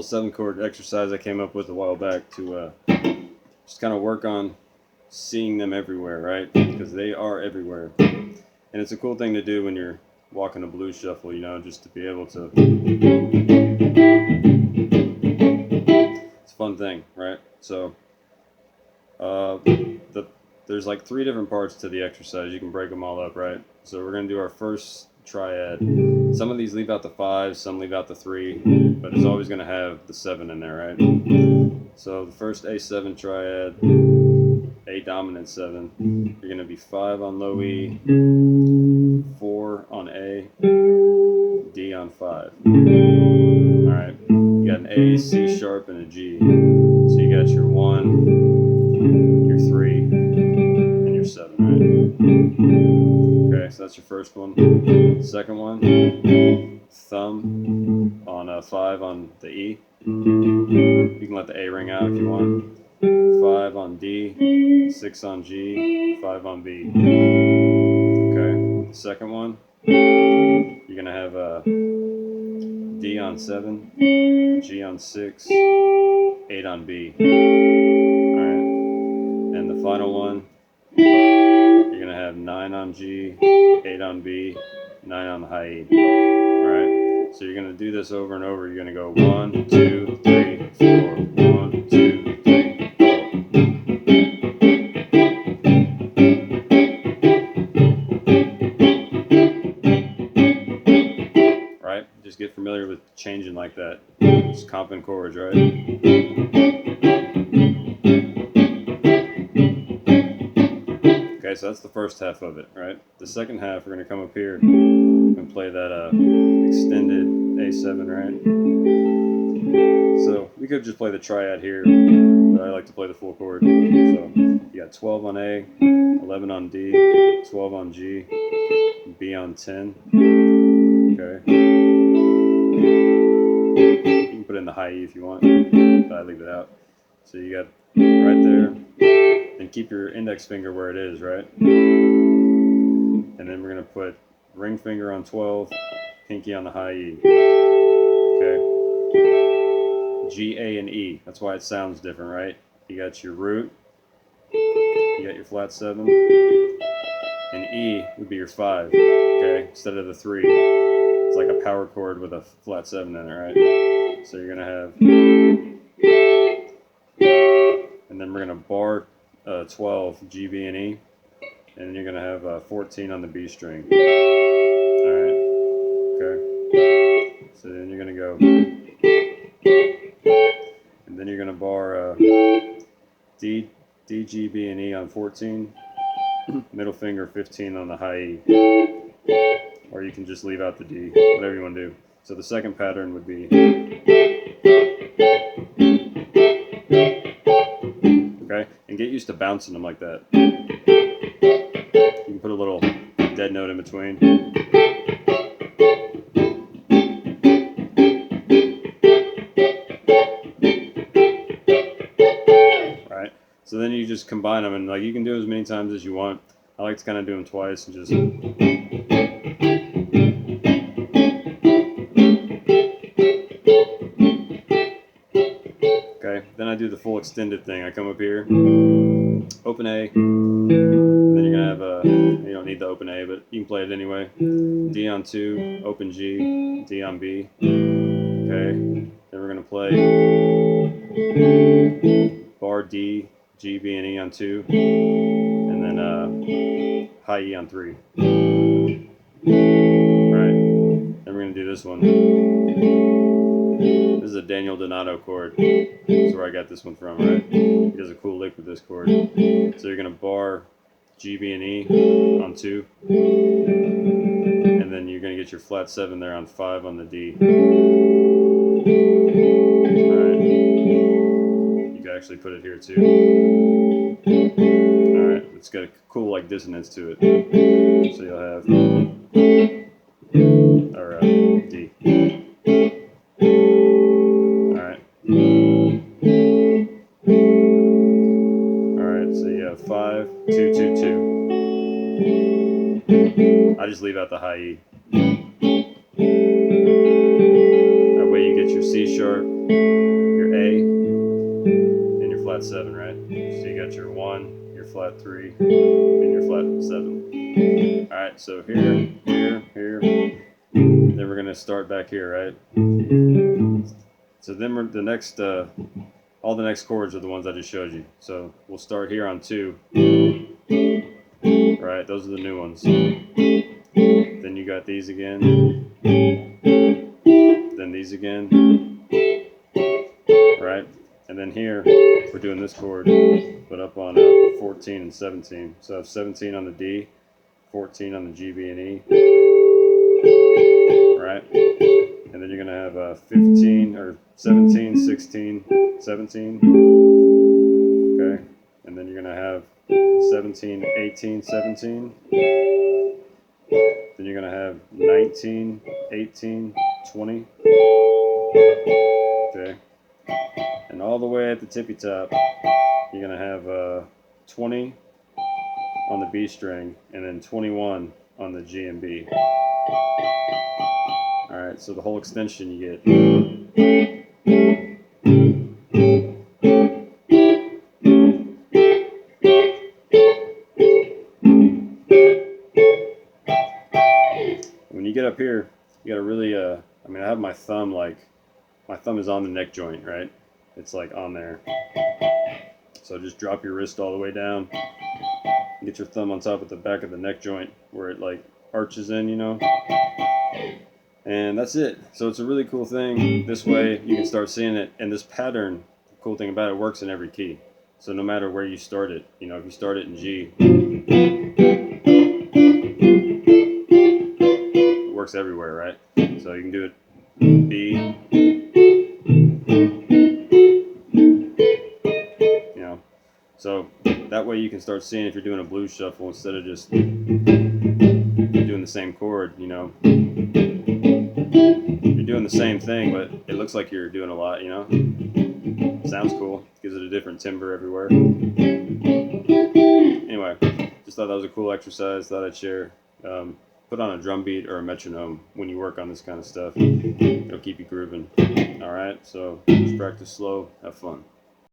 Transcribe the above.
little 7-chord exercise I came up with a while back to just kind of work on seeing them everywhere, right? Because they are everywhere. And it's a cool thing to do when you're walking a blues shuffle, you know, just to be able to. It's a fun thing, right? So there's like 3 different parts to the exercise. You can break them all up, right? So we're going to do our first triad. Some of these leave out the 5, some leave out the 3, but it's always going to have the 7 in there, right? So the first A7 triad, A dominant 7, you're going to be 5 on low E, 4 on A, D on 5. Alright, you got an A, C sharp, and a G. So you got your 1, your 3, and your 7, right? Okay, so that's your first one. Second one, thumb on 5 on the E. You can let the A ring out if you want. 5 on D, 6 on G, 5 on B. Okay, the second one, you're going to have D on 7, G on 6, 8 on B. Alright, and the final one, you're going to have 9 on G, 8 on B, 9 on the high E. Alright, so you're going to do this over and over. You're going to go 1, 2, 3, 4, 1, 2, 3. Right? Just get familiar with changing like that. Just comping chords, right? Okay, so that's the first half of it, right? The second half, we're going to come up here and play that extended A7, right? So we could just play the triad here, but I like to play the full chord. So you got 12 on A, 11 on D, 12 on G, B on 10. Okay. You can put in the high E if you want, but I leave it out. So you got right there, and keep your index finger where it is, right? And then we're going to put ring finger on 12, pinky on the high E. Okay. G, A, and E. That's why it sounds different, right? You got your root, you got your flat 7, and E would be your 5, okay, instead of the 3. It's like a power chord with a flat 7 in it, right? So you're going to have, and then we're going to bar 12, G, B, and E, and then you're going to have 14 on the B string. Alright, okay. So then you're going to go, and then you're going to bar D, G, B, and E on 14, middle finger 15 on the high E. Or you can just leave out the D, whatever you want to do. So the second pattern would be, okay, and get used to bouncing them like that. You can put a little dead note in between. Right, so then you just combine them, and like you can do as many times as you want. I like to kind of do them twice and just. Okay, then I do the full extended thing. I come up here, open A, and then you're going to have you don't need the open A, but you can play it anyway. D on 2, open G, D on B. Okay, then we're going to play bar D, G, B, and E on 2, and then high E on 3. Right, then we're going to do this one. This is a Daniel Donato chord. That's where I got this one from, right? He does a cool lick with this chord. So you're going to bar G, B, and E on 2. And then you're going to get your flat 7 there on 5 on the D. Alright. You can actually put it here too. Alright. It's got a cool like dissonance to it. So you'll have D. Alright, so you have 5, 2, 2, 2. I just leave out the high E. That way you get your C sharp, your A, and your flat 7, right? So you got your 1, your flat 3, and your flat 7. Alright, so here, here, here. Then we're going to start back here, right? So then we're the next, all the next chords are the ones I just showed you. So we'll start here on 2. Right, those are the new ones. Then you got these again. Then these again. Right? And then here, we're doing this chord, but up on 14 and 17. So I have 17 on the D, 14 on the G, B, and E. Right? And then you're going to have 15, or 17, 16, 17. Okay? And then you're going to have 17, 18, 17. Then you're going to have 19, 18, 20. Okay? And all the way at the tippy top, you're going to have 20 on the B string, and then 21 on the G and B. Alright, so the whole extension you get. When you get up here, you gotta really, I mean, I have my thumb my thumb is on the neck joint, right? It's like on there. So just drop your wrist all the way down. Get your thumb on top of the back of the neck joint where it like arches in, you know? And that's it. So it's a really cool thing. This way you can start seeing it. And this pattern, the cool thing about it, works in every key. So no matter where you start it, you know, if you start it in G, it works everywhere, right? So you can do it B, you know. So that way you can start seeing if you're doing a blues shuffle instead of just doing the same chord, you know. You're doing the same thing, but it looks like you're doing a lot, you know. Sounds cool. Gives it a different timbre everywhere. Anyway, just thought that was a cool exercise. Thought I'd share. Put on a drum beat or a metronome when you work on this kind of stuff. It'll keep you grooving. Alright, so just practice slow. Have fun.